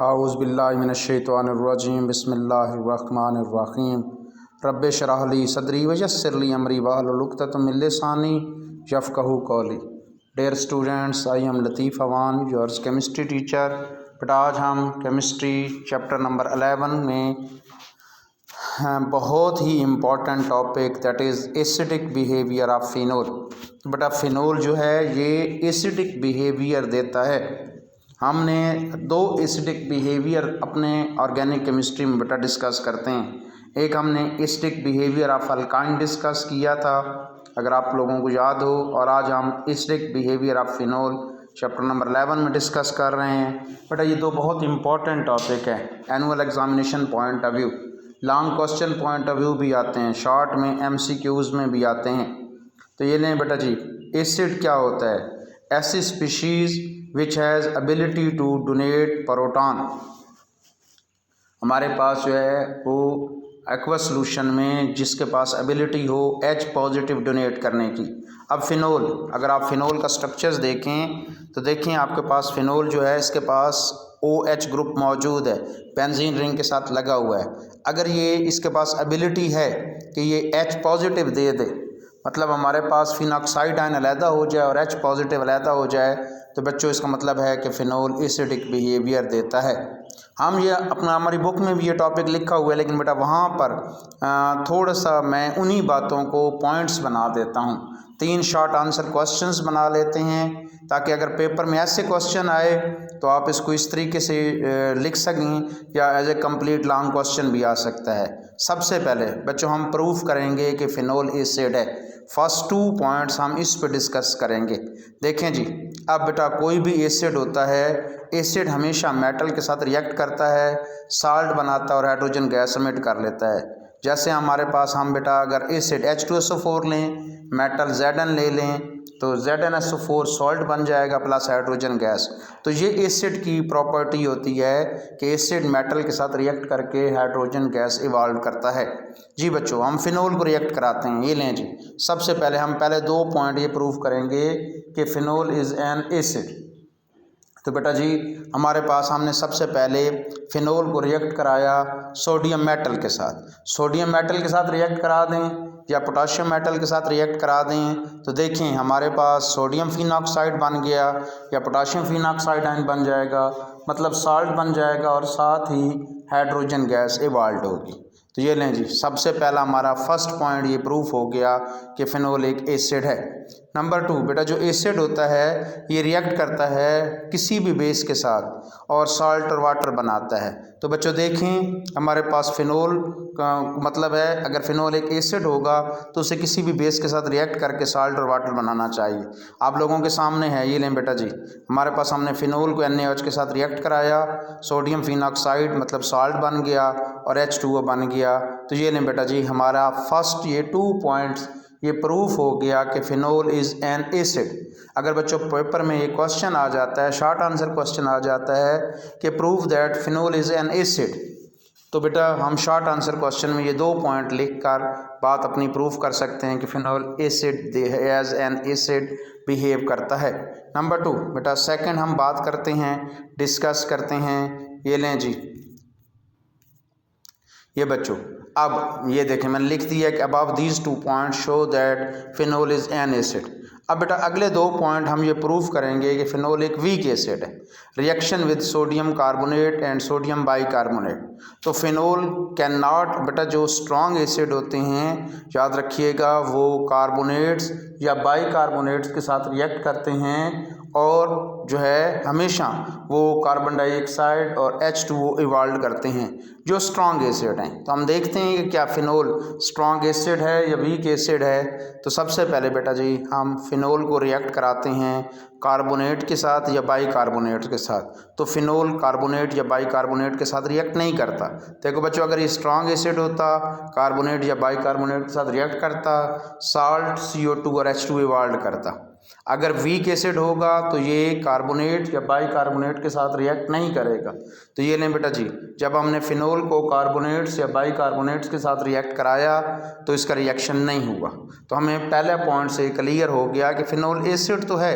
आऊज़ुबिल्लाहिमिनश्शैतानिर्रजीम बिस्मिल्लाहिर्रहमानिर्रहीम रब्बि शरह ली सदरी वयस्सिर ली अमरी वहलुल उक़दतम मिन लिसानी यफ़क़हू क़ौली। Dear students, I am Latif Awan, yours chemistry teacher. But आज हम केमिस्ट्री चैप्टर नंबर 11 में बहुत ही important topic that is acidic behaviour of phenol. बेटा फिनोल जो है ये एसिडिक बिहेवियर देता है। हमने दो एसिडिक बिहेवियर अपने ऑर्गेनिक केमिस्ट्री में बेटा डिस्कस करते हैं। एक हमने acidic behaviour of alkyne discuss किया था, अगर आप लोगों को याद हो, और आज हम acidic behaviour of phenol chapter number 11 में डिस्कस कर रहे हैं। बेटा ये दो बहुत इंपॉर्टेंट टॉपिक है, annual examination point of view, long question point of view भी आते हैं, शॉर्ट में MCQs में भी आते हैं। तो ये लें बेटा जी, एसिड क्या होता है? ऐसी species which has ability to donate proton. हमारे पास जो है वो एक्वस सॉल्यूशन में जिसके पास एबिलिटी हो H पॉजिटिव डोनेट करने की। अब फिनोल, अगर आप फिनोल का स्ट्रक्चर्स देखें तो देखें आपके पास फिनोल जो है इसके पास OH ग्रुप मौजूद है, बेंजीन रिंग के साथ लगा हुआ है। अगर ये इसके पास एबिलिटी है कि ये H पॉजिटिव दे दे, मतलब हमारे पास फिनॉक्साइड आयन अलहदा हो जाए और H पॉजिटिव अलहदा हो जाए, तो बच्चों इसका मतलब है कि फिनोल एसिडिक बिहेवियर देता है। हम ये अपना हमारी बुक में भी ये टॉपिक लिखा हुआ है, लेकिन बेटा वहाँ पर थोड़ा सा मैं उन्हीं बातों को पॉइंट्स बना देता हूँ। 3 शॉर्ट आंसर क्वेश्चंस बना लेते हैं ताकि अगर पेपर में ऐसे क्वेश्चन आए तो आप इसको इस तरीके से लिख सकें, या as a complete long question भी आ सकता है। सबसे पहले बच्चों हम प्रूफ करेंगे कि फिनोल एसिड है। फर्स्ट 2 पॉइंट्स हम इस पर डिस्कस करेंगे। देखें जी, अब बेटा कोई भी एसिड होता है, एसिड हमेशा मेटल के साथ रिएक्ट करता है, साल्ट बनाता है और हाइड्रोजन गैस एमिट कर लेता है। जैसे हमारे पास हम बेटा अगर एसिड H2SO4 लें, मेटल Zn ले लें, तो ZnSO4 सॉल्ट बन जाएगा प्लस हाइड्रोजन गैस। तो ये एसिड की प्रॉपर्टी होती है कि एसिड मेटल के साथ रिएक्ट करके हाइड्रोजन गैस इवॉल्व करता है। जी बच्चों, हम फिनोल को रिएक्ट कराते हैं। ये लें जी, सबसे पहले हम पहले 2 पॉइंट ये प्रूव करेंगे कि फिनोल इज़ एन एसिड। तो बेटा जी हमारे पास हमने सबसे पहले फिनोल को रिएक्ट कराया सोडियम मेटल के साथ। सोडियम मेटल के साथ रिएक्ट करा दें या पोटाशियम मेटल के साथ रिएक्ट करा दें, तो देखें हमारे पास सोडियम फिनॉक्साइड बन गया या पोटाशियम फिनॉक्साइड आयन बन जाएगा, मतलब साल्ट बन जाएगा और साथ ही हाइड्रोजन गैस इवॉल्व होगी। तो ये लें जी, सबसे पहला हमारा फर्स्ट पॉइंट ये प्रूफ हो गया कि फिनोल एक एसिड है। नंबर 2, बेटा जो एसिड होता है ये रिएक्ट करता है किसी भी बेस के साथ और साल्ट और वाटर बनाता है। तो बच्चों देखें हमारे पास फिनोल का मतलब है अगर फिनोल एक एसिड होगा तो उसे किसी भी बेस के साथ रिएक्ट करके साल्ट और वाटर बनाना चाहिए। आप लोगों के सामने है, ये लें बेटा जी, हमारे पास हमने फिनोल को NaOH के साथ रिएक्ट कराया, सोडियम फिनॉक्साइड मतलब साल्ट बन गया और H2O बन गया। तो ये लें बेटा जी, हमारा फर्स्ट ये 2 पॉइंट्स ये प्रूफ हो गया कि फिनोल इज़ एन एसिड। अगर बच्चों पेपर में ये क्वेश्चन आ जाता है, शॉर्ट आंसर क्वेश्चन आ जाता है कि proof that phenol is an acid, तो बेटा हम शॉर्ट आंसर क्वेश्चन में ये 2 पॉइंट लिखकर बात अपनी प्रूफ कर सकते हैं कि phenol acid as an acid behave करता है। नंबर 2, बेटा सेकंड हम बात करते हैं, डिस्कस करते हैं। ये लें जी, ये बच्चों अब ये देखें मैंने लिख दिया कि above these 2 point show that phenol is an acid. अब बेटा अगले 2 पॉइंट हम ये प्रूफ करेंगे कि फिनोल एक वीक एसिड है, reaction with sodium carbonate and sodium bicarbonate. तो फिनोल कैन नॉट, बेटा जो स्ट्रॉन्ग एसिड होते हैं याद रखिएगा वो कार्बोनेट्स या बाइकार्बोनेट्स के साथ रिएक्ट करते हैं और जो है हमेशा वो कार्बन डाइऑक्साइड और H2O इवॉल्व करते हैं जो स्ट्रॉन्ग एसिड हैं। तो हम देखते हैं कि क्या फिनोल स्ट्रॉन्ग एसिड है या वीक एसिड है। तो सबसे पहले बेटा जी हम फिनोल को रिएक्ट कराते हैं कार्बोनेट के साथ या बाइकार्बोनेट के साथ। तो फिनोल कार्बोनेट या बाइकार्बोनेट के साथ रिएक्ट नहीं करता। देखो बच्चों, अगर ये स्ट्रॉन्ग एसिड होता, कार्बोनेट या बाइकार्बोनेट के साथ रिएक्ट करता, साल्ट CO2 और H2 इवॉल्व करता। अगर वीक एसिड होगा तो ये कार्बोनेट या बाइकार्बोनेट के साथ रिएक्ट नहीं करेगा। तो ये लें बेटा जी, जब हमने फिनोल को कार्बोनेट्स या बाइकार्बोनेट्स के साथ रिएक्ट कराया तो इसका रिएक्शन नहीं हुआ। तो हमें पहले पॉइंट से क्लियर हो गया कि फिनोल एसिड तो है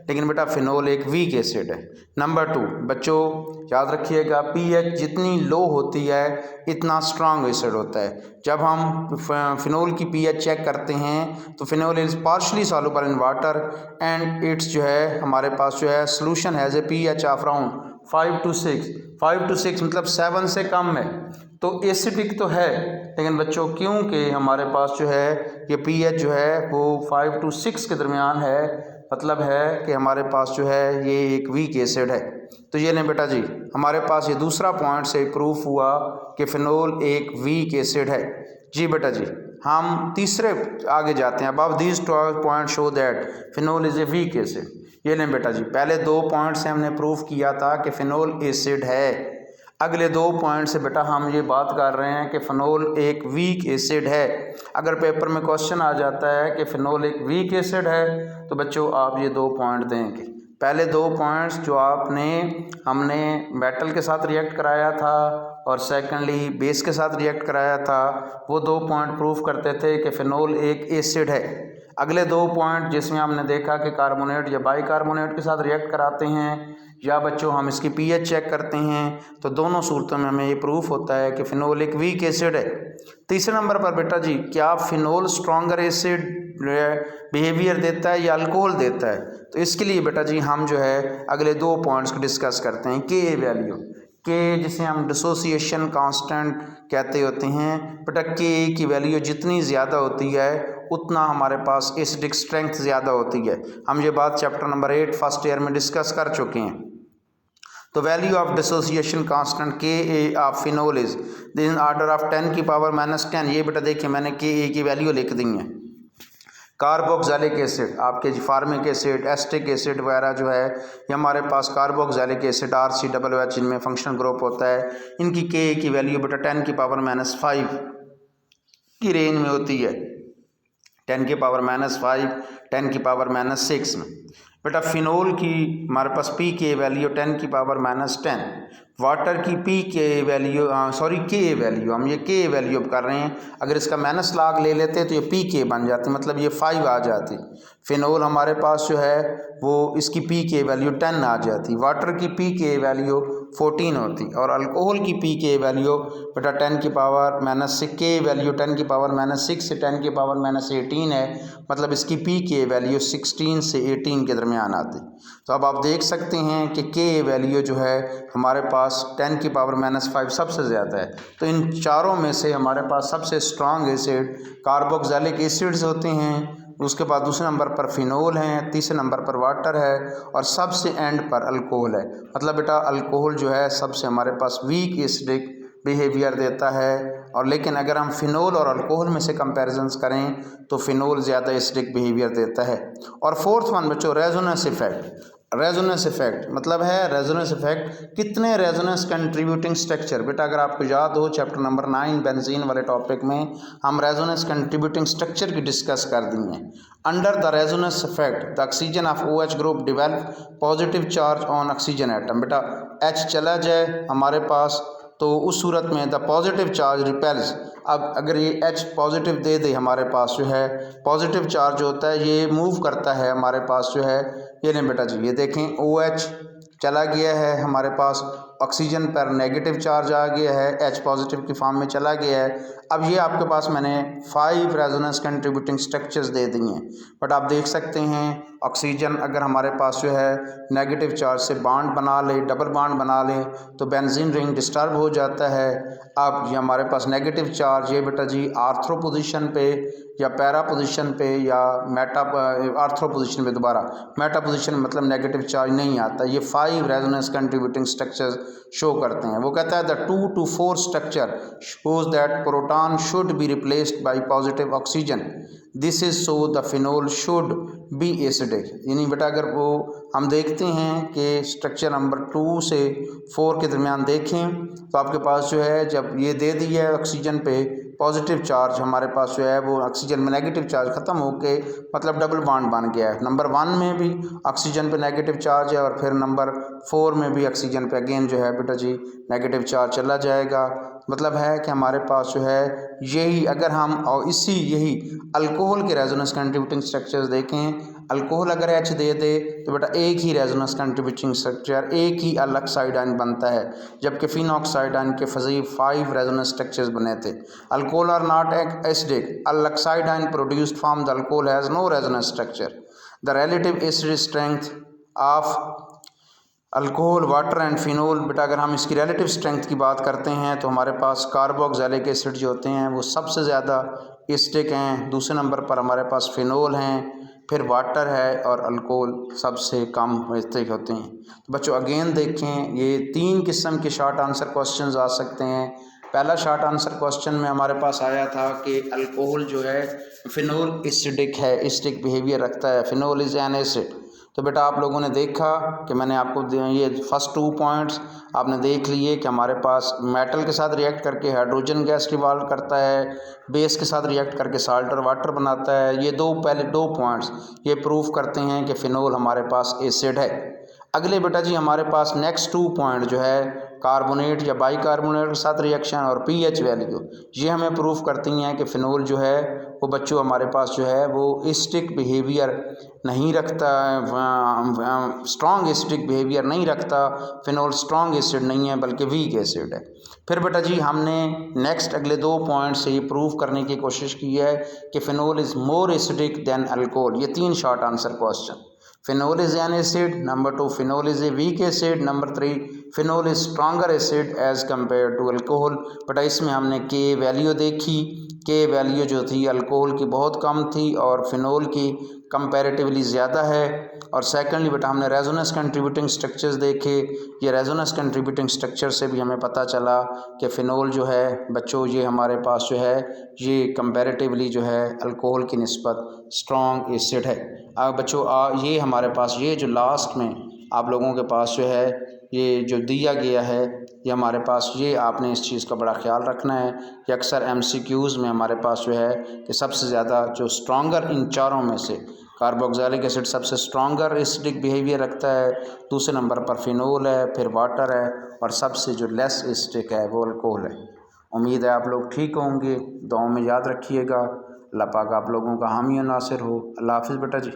लेकिन बेटा फिनोल एक वीक एसिड है। नंबर 2 बच्चों याद रखिएगा, पीएच जितनी लो होती है इतना स्ट्रांग एसिड होता है। जब हम फिनोल की पीएच चेक करते हैं तो phenol is partially soluble in water and it's जो है हमारे पास जो है solution has a pH of around 5 to 6 मतलब 7 से कम है। तो एसिडिक तो है लेकिन बच्चों क्योंकि हमारे पास जो है ये पीएच जो है वो 5 to 6 के दरमियान है, मतलब है कि हमारे पास जो है ये एक वीक एसिड है। तो ये नहीं बेटा जी, हमारे पास ये दूसरा पॉइंट से प्रूफ हुआ कि फिनोल एक वीक एसिड है। जी बेटा जी, हम तीसरे आगे जाते हैं। Above these 12 point show that phenol is a weak acid. ये लें बेटा जी, पहले 2 पॉइंट से हमने प्रूफ किया था कि फिनोल एसिड है। अगले 2 पॉइंट से बेटा हम ये बात कर रहे हैं कि फिनोल एक वीक एसिड है। अगर पेपर में क्वेश्चन आ जाता है कि फिनोल एक वीक एसिड है तो बच्चों आप ये 2 पॉइंट देंगे। पहले 2 पॉइंट्स जो हमने मेटल के साथ रिएक्ट कराया था और सेकेंडली बेस के साथ रिएक्ट कराया था, वो 2 पॉइंट प्रूफ करते थे कि फिनोल एक एसिड है। अगले 2 पॉइंट जिसमें हमने देखा कि कार्बोनेट या बाइकार्बोनेट के साथ रिएक्ट कराते हैं या बच्चों हम इसकी पीएच चेक करते हैं, तो दोनों सूरतों में हमें ये प्रूफ होता है कि फिनोल एक वीक एसिड है। तीसरे नंबर पर बेटा जी, क्या फिनोल स्ट्रॉन्गर एसिड बिहेवियर देता है या अल्कोहल देता है? तो इसके लिए बेटा जी हम जो है अगले 2 पॉइंट्स को डिस्कस करते हैं। के वैल्यू, के जिसे हम डिसोसिएशन कांस्टेंट कहते होते हैं बेटा, के की वैल्यू जितनी ज़्यादा होती है उतना हमारे पास एसिडिक स्ट्रेंथ ज़्यादा होती है। हम ये बात चैप्टर नंबर 8 फर्स्ट ईयर में डिस्कस कर चुके हैं। तो वैल्यू ऑफ डिसोसिएशन कांस्टेंट के A of phenol is in order of 10 की पावर -10। ये बेटा देखिए मैंने के ए की वैल्यू लिख दी है। कार्बोक्सिलिक एसिड, आपके फार्मिक एसिड, एस्टिक एसिड वगैरह जो है ये हमारे पास कार्बोक्सिलिक एसिड RCOOH इनमें फंक्शनल ग्रुप होता है। इनकी के की वैल्यू बेटा 10 की पावर -5 की रेंज में होती है। 10 की पावर -5, 10 की पावर -6 में। बेटा फिनोल की हमारे पास पी के वैल्यू 10 की पावर -10। वाटर की पी के वैल्यू के वैल्यू, हम ये के वैल्यू अब कर रहे हैं, अगर इसका माइनस लाग ले लेते तो ये पी के बन जाती, मतलब ये 5 आ जाती। फिनोल हमारे पास जो है वो इसकी पी के वैल्यू 10 आ जाती। वाटर की पी के वैल्यू 14 होती और अल्कोहल की पी के वैल्यू बेटा 10 की पावर -6 के वैल्यू 10 की पावर -6 से 10 की पावर -18 है, मतलब इसकी पी के वैल्यू 16 से 18 के दरमियान आती। तो अब आप देख सकते हैं कि के वैल्यू जो है हमारे पास 10 की पावर -5 सबसे ज़्यादा है। तो इन चारों में से हमारे पास सबसे स्ट्रॉन्ग एसिड कार्बोक्सिलिक एसिड्स होते हैं, उसके बाद दूसरे नंबर पर फिनोल हैं, तीसरे नंबर पर वाटर है और सबसे एंड पर अल्कोहल है। मतलब बेटा अल्कोहल जो है सबसे हमारे पास वीक एसिडिक बिहेवियर देता है। और लेकिन अगर हम फिनोल और अल्कोहल में से कंपैरिजंस करें तो फिनोल ज़्यादा एसिडिक बिहेवियर देता है। और फोर्थ वन बच्चों रेजोनेंस इफेक्ट। रेजोनेंस इफेक्ट मतलब है रेजोनेंस इफेक्ट कितने रेजोनेंस कंट्रीब्यूटिंग स्ट्रक्चर, बेटा अगर आपको याद हो चैप्टर नंबर 9 बेंजीन वाले टॉपिक में हम रेजोनेंस कंट्रीब्यूटिंग स्ट्रक्चर की डिस्कस कर दी हैं। Under the resonance effect the oxygen of OH group develop positive charge on oxygen atom. बेटा H चला जाए हमारे पास तो उस सूरत में द पॉजिटिव चार्ज रिपेल्स। अब अगर ये H पॉजिटिव दे दे हमारे पास जो है पॉजिटिव चार्ज होता है ये मूव करता है हमारे पास जो है, ये नहीं बेटा जी ये देखें OH चला गया है हमारे पास, ऑक्सीजन पर नेगेटिव चार्ज आ गया है, H पॉजिटिव की फॉर्म में चला गया है। अब ये आपके पास मैंने 5 रेजोनेंस कंट्रीब्यूटिंग स्ट्रक्चर्स दे दी हैं। बट आप देख सकते हैं ऑक्सीजन अगर हमारे पास जो है नेगेटिव चार्ज से बॉन्ड बना ले, डबल बॉन्ड बना ले तो बेंजीन रिंग डिस्टर्ब हो जाता है। अब ये हमारे पास नेगेटिव चार्ज ये बेटा जी आर्थ्रो पोजीशन पे या पैरा पोजीशन पे या आर्थ्रो पोजीशन पे, दोबारा मेटा पोजीशन मतलब नेगेटिव चार्ज नहीं आता। ये 5 रेजोनेंस कंट्रीब्यूटिंग स्ट्रक्चर्स शो करते हैं। वो कहता है the 2 to 4 structure shows that proton should be replaced by positive oxygen, this is so the phenol should be acidic. यानी बेटा अगर वो हम देखते हैं कि स्ट्रक्चर नंबर 2 से 4 के दरमियान देखें तो आपके पास जो है जब ये दे दी है ऑक्सीजन पे पॉजिटिव चार्ज हमारे पास जो है वो ऑक्सीजन में नेगेटिव चार्ज ख़त्म होके मतलब डबल बॉन्ड बन गया है। नंबर 1 में भी ऑक्सीजन पे नेगेटिव चार्ज है और फिर नंबर 4 में भी ऑक्सीजन पे अगेन जो है बेटा जी नेगेटिव चार्ज चला जाएगा। मतलब है कि हमारे पास जो है यही अगर हम और यही अल्कोहल के रेजोनेंस कंट्रीब्यूटिंग स्ट्रक्चर्स देखें, अल्कोहल अगर H दे दे तो बेटा एक ही रेजोनेंस कंट्रीब्यूटिंग स्ट्रक्चर एक ही अल्कोक्साइड आयन बनता है, जबकि फिनॉक्साइड आयन के फजी 5 रेजोनेंस स्ट्रक्चर्स बने थे। Alcohol are not acidic, alkoxide ion produced from the alcohol has no resonance structure. The relative acid strength of alcohol water and phenol, बेटा अगर हम इसकी रिलेटिव स्ट्रेंथ की बात करते हैं तो हमारे पास कार्बोक्सिलिक एसिड जो होते हैं वो सबसे ज़्यादा एसिडिक हैं, दूसरे नंबर पर हमारे पास फिनोल हैं, फिर वाटर है और अल्कोहल सबसे कम एसिडिक होते हैं। तो बच्चों अगेन देखें ये 3 किस्म के शॉर्ट आंसर क्वेश्चंस आ सकते हैं। पहला शॉर्ट आंसर क्वेश्चन में हमारे पास आया था कि अल्कोहल जो है फिनोल एसिडिक है, एसिडिक बिहेवियर रखता है, फिनोल इज़ एन एसिड। तो बेटा आप लोगों ने देखा कि मैंने आपको ये फर्स्ट 2 पॉइंट्स आपने देख लिए कि हमारे पास मेटल के साथ रिएक्ट करके हाइड्रोजन गैस रिवॉल्व करता है, बेस के साथ रिएक्ट करके साल्ट और वाटर बनाता है। ये पहले दो पॉइंट्स ये प्रूव करते हैं कि फिनोल हमारे पास एसिड है। अगले बेटा जी हमारे पास नेक्स्ट 2 पॉइंट जो है कार्बोनेट या बाइकार्बोनेट के साथ रिएक्शन और पीएच वैल्यू, ये हमें प्रूफ करती हैं कि फिनोल जो है वो बच्चों हमारे पास जो है वो एसिडिक बिहेवियर नहीं रखता, स्ट्रॉन्ग एसिडिक बिहेवियर नहीं रखता। फिनोल स्ट्रॉन्ग एसिड नहीं है बल्कि वीक एसिड है। फिर बेटा जी हमने नेक्स्ट अगले 2 पॉइंट से ये प्रूव करने की कोशिश की है कि phenol is more acidic then alcohol. ये 3 short answer question. Phenol is an acid. Number 2, phenol is a weak acid. Number 3, phenol is stronger acid as compared to alcohol। But इसमें हमने K वैल्यू देखी, K value जो थी alcohol की बहुत कम थी और फिनोल की कंपैरेटिवली ज़्यादा है। और सेकेंडली बेटा हमने रेजोनेंस कंट्रीब्यूटिंग स्ट्रक्चर्स देखे, ये रेजोनेंस कंट्रीब्यूटिंग स्ट्रक्चर से भी हमें पता चला कि फ़िनोल जो है बच्चों ये हमारे पास जो है ये कंपैरेटिवली जो है अल्कोहल की निस्बत स्ट्रॉन्ग एसिड है। अब बच्चों ये हमारे पास ये जो लास्ट में आप लोगों के पास जो है ये जो दिया गया है ये हमारे पास ये आपने इस चीज़ का बड़ा ख्याल रखना है कि अक्सर MCQs में हमारे पास जो है कि सबसे ज़्यादा जो स्ट्रॉन्गर इन चारों में से कार्बोक्सिलिक एसिड सबसे स्ट्रॉन्गर एसिडिक बिहेवियर रखता है, दूसरे नंबर पर फिनोल है, फिर वाटर है और सबसे जो लेस एसिडिक है वो अल्कोहल है। उम्मीद है आप लोग ठीक होंगे, दुआओं में याद रखिएगा। अल्लाह पाक आप लोगों का हामी और नासिर हो। अल्लाह हाफिज़ बेटा जी।